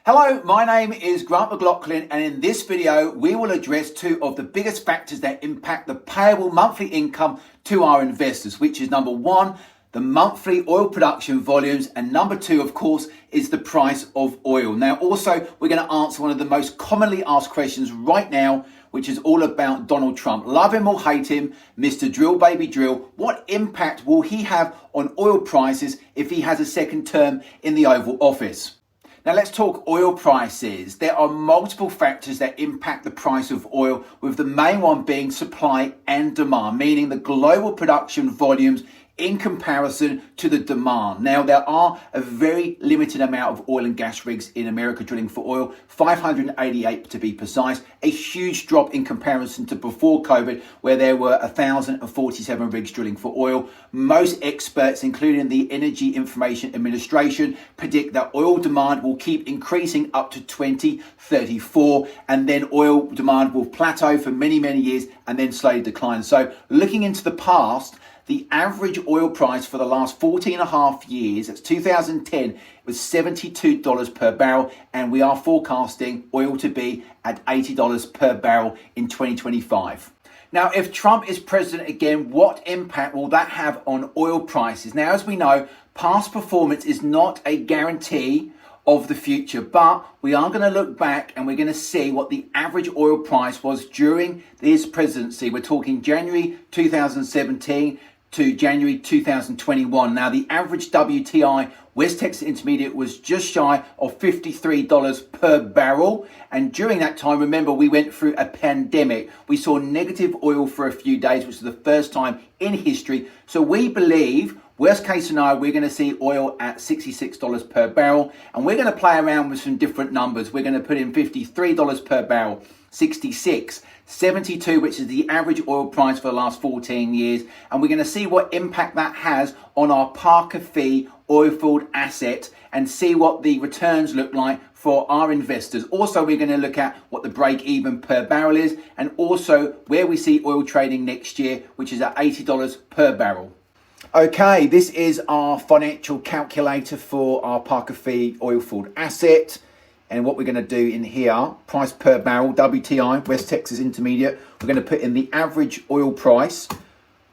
Hello, my name is Grant McLaughlin, and in this video we will address two of the biggest factors that impact the payable monthly income to our investors, which is number one, the monthly oil production volumes, and number two, of course, is the price of oil. Now, also, we're going to answer one of the most commonly asked questions right now, which is all about Donald Trump. Love him or hate him, Mr. Drill Baby Drill, what impact will he have on oil prices if he has a second term in the Oval Office? Now let's talk oil prices. There are multiple factors that impact the price of oil, with the main one being supply and demand, meaning the global production volumes in comparison to the demand. Now, there are a very limited amount of oil and gas rigs in America drilling for oil, 588 to be precise, a huge drop in comparison to before COVID, where there were 1,047 rigs drilling for oil. Most experts, including the Energy Information Administration, predict that oil demand will keep increasing up to 2034, and then oil demand will plateau for many, many years and then slowly decline. So looking into the past, the average oil price for the last 14 and a half years, that's 2010, was $72 per barrel, and we are forecasting oil to be at $80 per barrel in 2025. Now, if Trump is president again, what impact will that have on oil prices? Now, as we know, past performance is not a guarantee of the future, but we are going to look back and we're going to see what the average oil price was during his presidency. We're talking January 2017 to January 2021. Now, the average WTI West Texas Intermediate was just shy of $53 per barrel. And during that time, remember, we went through a pandemic. We saw negative oil for a few days, which is the first time in history. So we believe, worst case scenario, we're going to see oil at $66 per barrel. And we're going to play around with some different numbers. We're going to put in $53 per barrel, 66, 72, which is the average oil price for the last 14 years. And we're going to see what impact that has on our Parker Fee oilfield asset and see what the returns look like for our investors. Also, we're going to look at what the break even per barrel is, and also where we see oil trading next year, which is at $80 per barrel. Okay, this is our financial calculator for our Parker Fee oilfield asset. And what we're going to do in here, price per barrel, WTI, West Texas Intermediate, we're going to put in the average oil price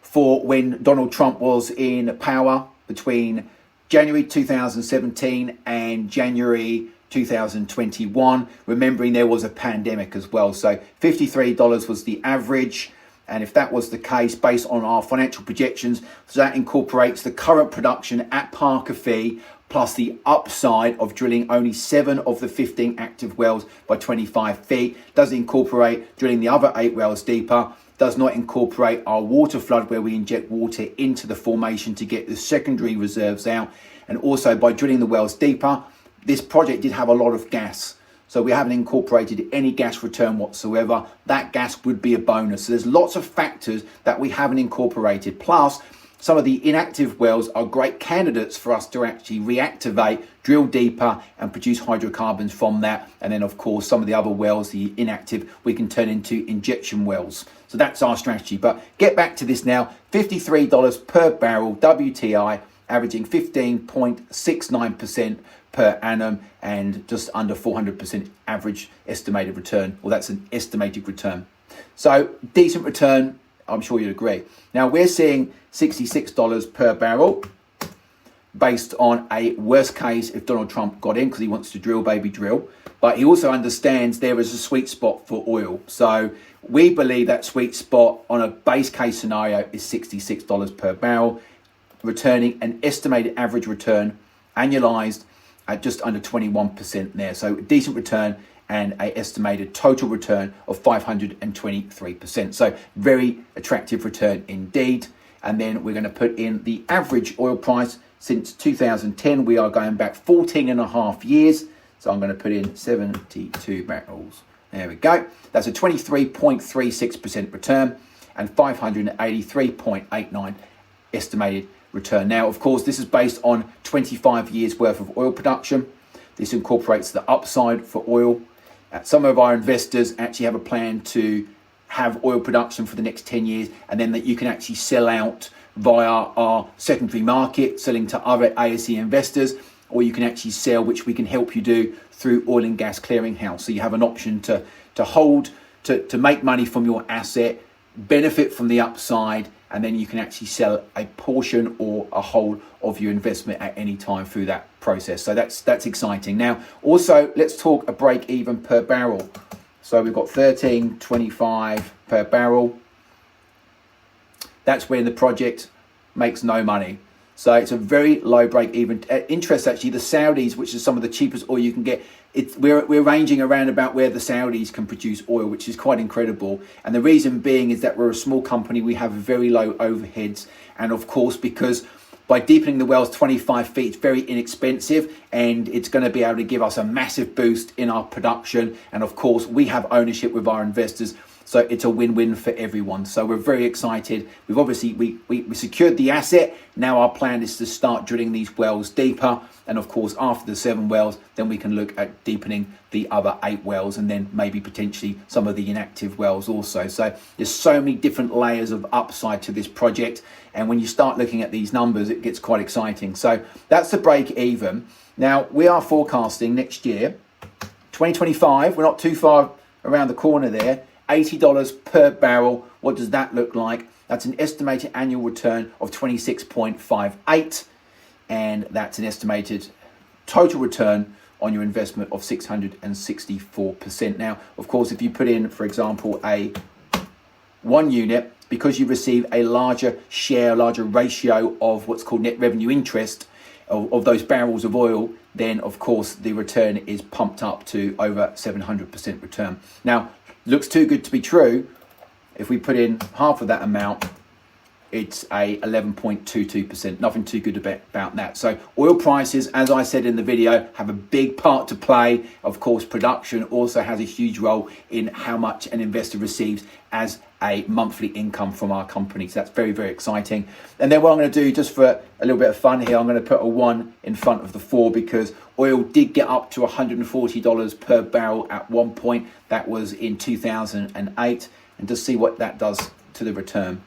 for when Donald Trump was in power between January 2017 and January 2021, remembering there was a pandemic as well. So $53 was the average. And if that was the case, based on our financial projections, so that incorporates the current production at Parker Fee, plus the upside of drilling only 7 of the 15 active wells by 25 feet, does incorporate drilling the other 8 wells deeper, does not incorporate our water flood where we inject water into the formation to get the secondary reserves out. And also by drilling the wells deeper, this project did have a lot of gas. So we haven't incorporated any gas return whatsoever. That gas would be a bonus. So there's lots of factors that we haven't incorporated. Plus, some of the inactive wells are great candidates for us to actually reactivate, drill deeper, and produce hydrocarbons from that. And then, of course, some of the other wells, the inactive, we can turn into injection wells. So that's our strategy. But get back to this now. $53 per barrel WTI, averaging 15.69% per annum, and just under 400% average estimated return. Well, that's an estimated return. So decent return, I'm sure you'd agree. Now we're seeing $66 per barrel based on a worst case if Donald Trump got in, because he wants to drill baby drill. But he also understands there is a sweet spot for oil. So we believe that sweet spot on a base case scenario is $66 per barrel, returning an estimated average return annualized at just under 21% there. So a decent return and an estimated total return of 523%. So very attractive return indeed. And then we're going to put in the average oil price since 2010. We are going back 14 and a half years. So I'm going to put in 72 barrels. There we go. That's a 23.36% return and 583.89 estimated return. Now, of course, this is based on 25 years worth of oil production. This incorporates the upside for oil. Some of our investors actually have a plan to have oil production for the next 10 years, and then that you can actually sell out via our secondary market, selling to other ASE investors. or you can actually sell, which we can help you do through Oil and Gas Clearinghouse. So you have an option to hold, to make money from your asset, benefit from the upside, and then you can actually sell a portion or a whole of your investment at any time through that process. So that's exciting. Now, also, let's talk a break even per barrel. So we've got $13.25 per barrel. That's when the project makes no money. So it's a very low break even. Interest, actually, the Saudis, which is some of the cheapest oil you can get, we're ranging around about where the Saudis can produce oil, which is quite incredible. And the reason being is that we're a small company, we have very low overheads. And of course, because by deepening the wells 25 feet, it's very inexpensive, and it's going to be able to give us a massive boost in our production. And of course, we have ownership with our investors. So it's a win-win for everyone. So we're very excited. We've obviously, we secured the asset. Now our plan is to start drilling these wells deeper. And of course, after the 7 wells, then we can look at deepening the other 8 wells, and then maybe potentially some of the inactive wells also. So there's so many different layers of upside to this project. And when you start looking at these numbers, it gets quite exciting. So that's the break even. Now we are forecasting next year, 2025, we're not too far around the corner there, $80 per barrel. What does that look like? That's an estimated annual return of 26.58, and that's an estimated total return on your investment of 664%. Now, of course, if you put in, for example, a 1 unit, because you receive a larger share, larger ratio of what's called net revenue interest of those barrels of oil, then of course the return is pumped up to over 700% return. Now, looks too good to be true. If we put in half of that amount, it's a 11.22%. Nothing too good about that. So oil prices, as I said in the video, have a big part to play. Of course, production also has a huge role in how much an investor receives as a monthly income from our company. So that's very, very exciting. And then what I'm going to do, just for a little bit of fun here, I'm going to put a 1 in front of the 4, because oil did get up to $140 per barrel at one point. That was in 2008. And just see what that does to the return.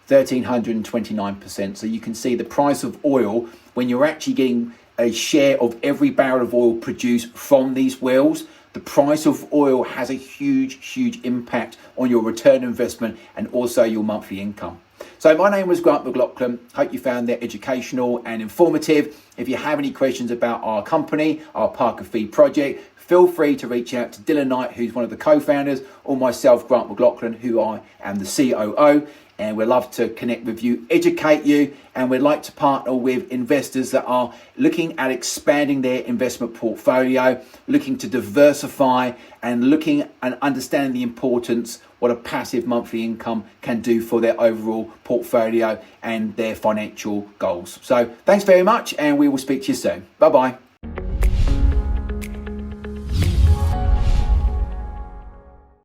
1,329%. So you can see the price of oil, when you're actually getting a share of every barrel of oil produced from these wells, the price of oil has a huge, huge impact on your return on investment and also your monthly income. So my name was Grant McLaughlin. Hope you found that educational and informative. If you have any questions about our company, our Parker Feed project, feel free to reach out to Dylan Knight, who's one of the co-founders, or myself, Grant McLaughlin, who I am the COO. And we'd love to connect with you, educate you, and we'd like to partner with investors that are looking at expanding their investment portfolio, looking to diversify, and looking and understanding the importance what a passive monthly income can do for their overall portfolio and their financial goals. So thanks very much, and we will speak to you soon. Bye-bye.